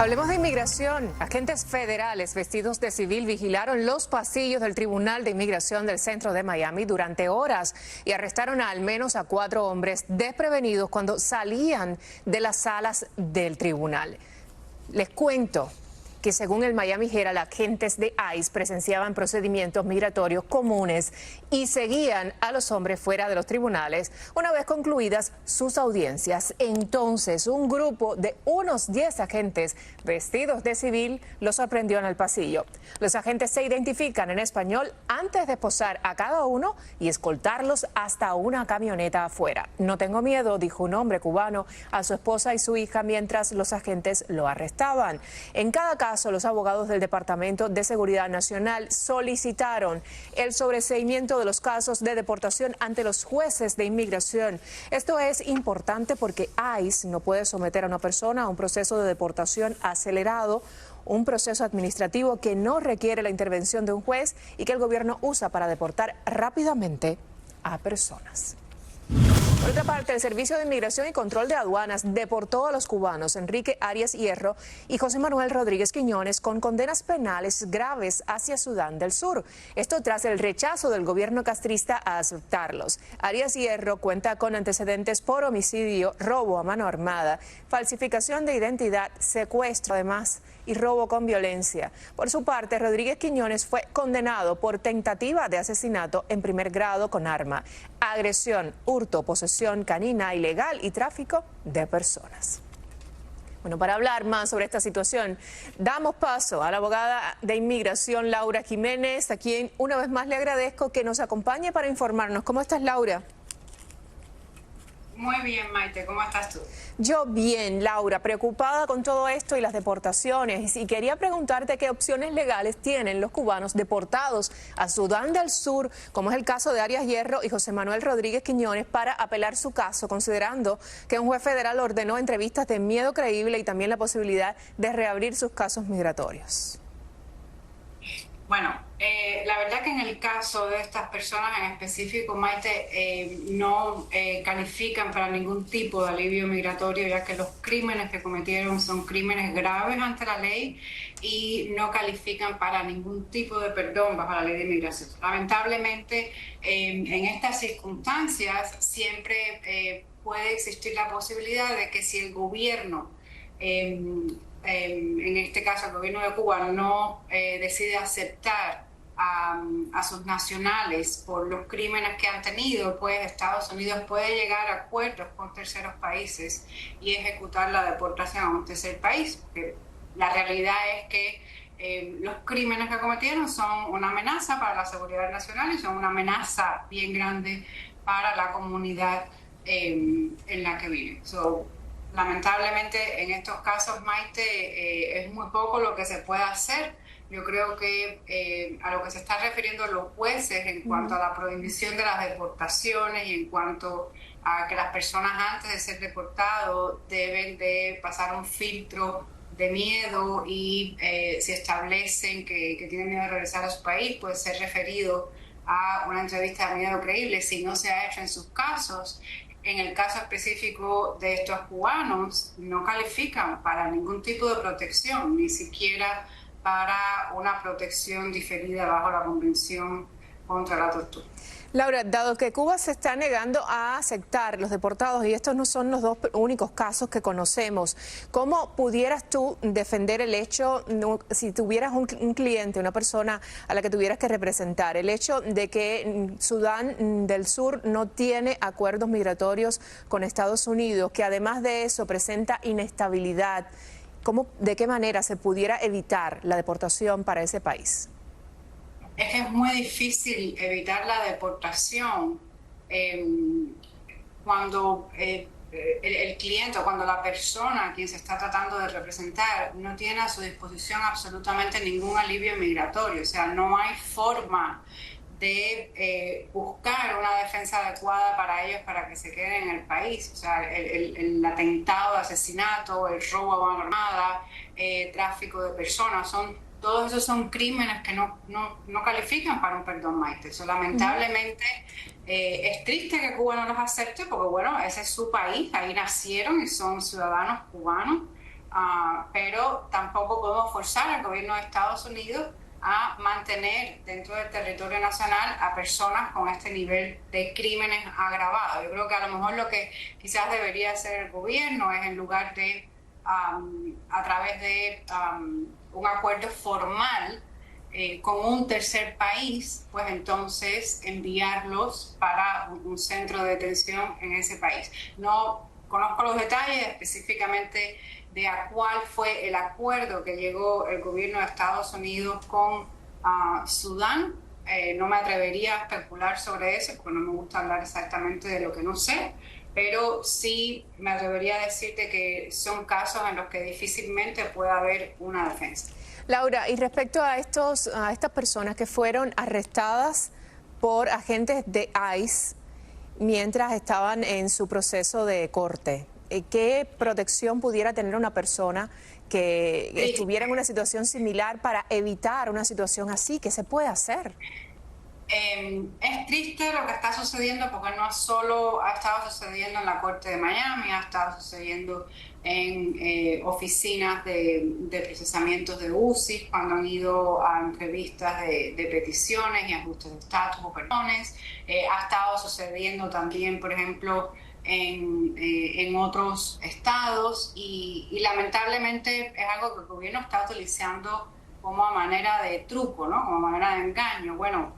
Hablemos de inmigración. Agentes federales vestidos de civil vigilaron los pasillos del Tribunal de Inmigración del centro de Miami durante horas y arrestaron al menos a 4 hombres desprevenidos cuando salían de las salas del tribunal. Les cuento que según el Miami Herald, agentes de ICE presenciaban procedimientos migratorios comunes y seguían a los hombres fuera de los tribunales una vez concluidas sus audiencias. Entonces, un grupo de unos 10 agentes vestidos de civil los sorprendió en el pasillo. Los agentes se identifican en español antes de esposar a cada uno y escoltarlos hasta una camioneta afuera. No tengo miedo, dijo un hombre cubano a su esposa y su hija mientras los agentes lo arrestaban. En cada caso, los abogados del Departamento de Seguridad Nacional solicitaron el sobreseimiento de los casos de deportación ante los jueces de inmigración. Esto es importante porque ICE no puede someter a una persona a un proceso de deportación acelerado, un proceso administrativo que no requiere la intervención de un juez y que el gobierno usa para deportar rápidamente a personas. Por otra parte, el Servicio de Inmigración y Control de Aduanas deportó a los cubanos Enrique Arias Hierro y José Manuel Rodríguez Quiñones con condenas penales graves hacia Sudán del Sur. Esto tras el rechazo del gobierno castrista a aceptarlos. Arias Hierro cuenta con antecedentes por homicidio, robo a mano armada, falsificación de identidad, secuestro además y robo con violencia. Por su parte, Rodríguez Quiñones fue condenado por tentativa de asesinato en primer grado con arma, agresión, hurto, posesión canina ilegal y tráfico de personas. Bueno, para hablar más sobre esta situación, damos paso a la abogada de inmigración Laura Jiménez, a quien una vez más le agradezco que nos acompañe para informarnos. ¿Cómo estás, Laura? Muy bien, Maite. ¿Cómo estás tú? Yo bien, Laura, preocupada con todo esto y las deportaciones. Y quería preguntarte qué opciones legales tienen los cubanos deportados a Sudán del Sur, como es el caso de Arias Hierro y José Manuel Rodríguez Quiñones, para apelar su caso, considerando que un juez federal ordenó entrevistas de miedo creíble y también la posibilidad de reabrir sus casos migratorios. Bueno, la verdad que en el caso de estas personas en específico, Maite, no califican para ningún tipo de alivio migratorio, ya que los crímenes que cometieron son crímenes graves ante la ley y no califican para ningún tipo de perdón bajo la ley de inmigración. Lamentablemente, en estas circunstancias siempre puede existir la posibilidad de que si el gobierno en este caso el gobierno de Cuba no decide aceptar a sus nacionales por los crímenes que han tenido, pues Estados Unidos puede llegar a acuerdos con terceros países y ejecutar la deportación a un tercer país. Porque la realidad es que los crímenes que cometieron son una amenaza para la seguridad nacional y son una amenaza bien grande para la comunidad en la que viven. Lamentablemente en estos casos, Maite, es muy poco lo que se puede hacer. Yo creo que a lo que se están refiriendo los jueces en cuanto a la prohibición de las deportaciones y en cuanto a que las personas antes de ser deportados deben de pasar un filtro de miedo y si establecen que tienen miedo de regresar a su país, puede ser referido a una entrevista de miedo creíble. Si no se ha hecho en sus casos, en el caso específico de estos cubanos, no califican para ningún tipo de protección, ni siquiera para una protección diferida bajo la Convención contra la Tortura. Laura, dado que Cuba se está negando a aceptar los deportados y estos no son los 2 únicos casos que conocemos, ¿cómo pudieras tú defender el hecho, si tuvieras un cliente, una persona a la que tuvieras que representar, el hecho de que Sudán del Sur no tiene acuerdos migratorios con Estados Unidos, que además de eso presenta inestabilidad? ¿De qué manera se pudiera evitar la deportación para ese país? Es que es muy difícil evitar la deportación cuando el cliente o cuando la persona a quien se está tratando de representar no tiene a su disposición absolutamente ningún alivio migratorio. O sea, no hay forma de buscar una defensa adecuada para ellos para que se queden en el país. O sea, el atentado, asesinato, el robo a mano armada, tráfico de personas, todos esos son crímenes que no califican para un perdón, Maite. Lamentablemente es triste que Cuba no los acepte porque, bueno, ese es su país, ahí nacieron y son ciudadanos cubanos. pero tampoco podemos forzar al gobierno de Estados Unidos a mantener dentro del territorio nacional a personas con este nivel de crímenes agravados. Yo creo que a lo mejor lo que quizás debería hacer el gobierno es, en lugar de a través de un acuerdo formal con un tercer país, pues entonces enviarlos para un centro de detención en ese país. No conozco los detalles específicamente de a cuál fue el acuerdo que llegó el gobierno de Estados Unidos con Sudán. No me atrevería a especular sobre eso, porque no me gusta hablar exactamente de lo que no sé, pero sí me atrevería a decirte que son casos en los que difícilmente puede haber una defensa. Laura, y respecto a estas personas que fueron arrestadas por agentes de ICE mientras estaban en su proceso de corte, ¿qué protección pudiera tener una persona que estuviera en una situación similar para evitar una situación así? ¿Qué se puede hacer? Es triste lo que está sucediendo, porque no solo ha estado sucediendo en la Corte de Miami, ha estado sucediendo en oficinas de procesamientos de UCI, cuando han ido a entrevistas de peticiones y ajustes de estatus o perdones. Ha estado sucediendo también, por ejemplo, en otros estados, y lamentablemente es algo que el gobierno está utilizando como a manera de truco, ¿no? Como a manera de engaño. Bueno,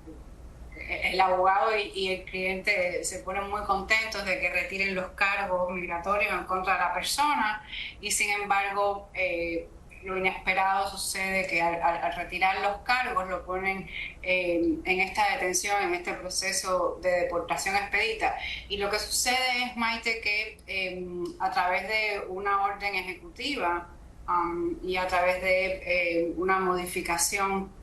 el abogado y el cliente se ponen muy contentos de que retiren los cargos migratorios en contra de la persona, y sin embargo lo inesperado sucede que al retirar los cargos lo ponen en esta detención, en este proceso de deportación expedita. Y lo que sucede es, Maite, que a través de una orden ejecutiva y a través de una modificación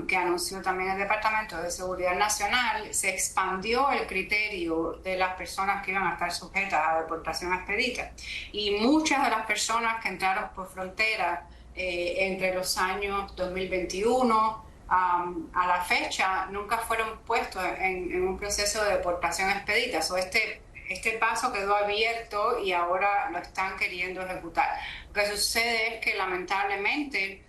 que anunció también el Departamento de Seguridad Nacional, se expandió el criterio de las personas que iban a estar sujetas a deportación expedita. Y muchas de las personas que entraron por frontera entre los años 2021 a la fecha nunca fueron puestos en un proceso de deportación expedita. Este paso quedó abierto y ahora lo están queriendo ejecutar. Lo que sucede es que, lamentablemente,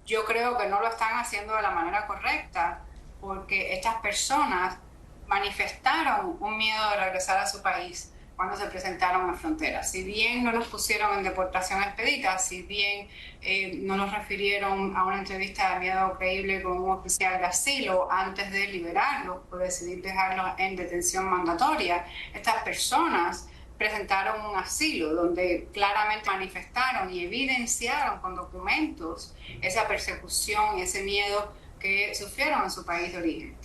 yo creo que no lo están haciendo de la manera correcta, porque estas personas manifestaron un miedo de regresar a su país cuando se presentaron en frontera. Si bien no los pusieron en deportación expedita, si bien no los refirieron a una entrevista de miedo creíble con un oficial de asilo antes de liberarlos o decidir dejarlos en detención mandatoria, estas personas presentaron un asilo donde claramente manifestaron y evidenciaron con documentos esa persecución y ese miedo que sufrieron en su país de origen.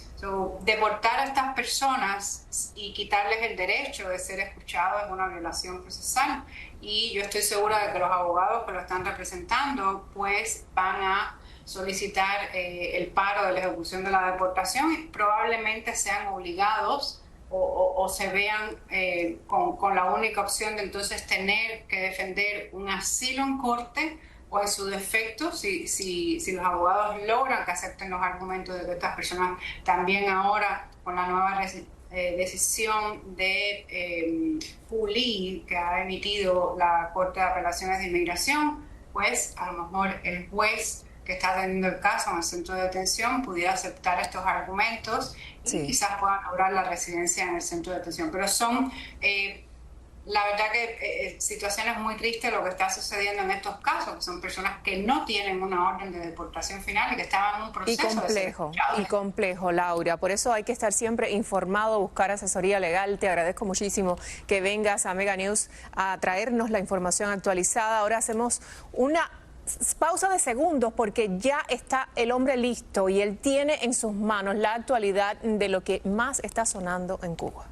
Deportar a estas personas y quitarles el derecho de ser escuchados es una violación procesal, y yo estoy segura de que los abogados que lo están representando pues van a solicitar el paro de la ejecución de la deportación, y probablemente sean obligados o se vean con la única opción de entonces tener que defender un asilo en corte, o en su defecto, si los abogados logran que acepten los argumentos de que estas personas también ahora, con la nueva decisión de PULI que ha emitido la Corte de Apelaciones de Inmigración, pues a lo mejor el juez que está atendiendo el caso en el centro de detención pudiera aceptar estos argumentos y quizás puedan lograr la residencia en el centro de detención. Pero son, la verdad que situaciones muy tristes lo que está sucediendo en estos casos, que son personas que no tienen una orden de deportación final y que estaban en un proceso complejo, Laura. Por eso hay que estar siempre informado, buscar asesoría legal. Te agradezco muchísimo que vengas a Mega News a traernos la información actualizada. Ahora hacemos una pausa de segundos, porque ya está el hombre listo y él tiene en sus manos la actualidad de lo que más está sonando en Cuba.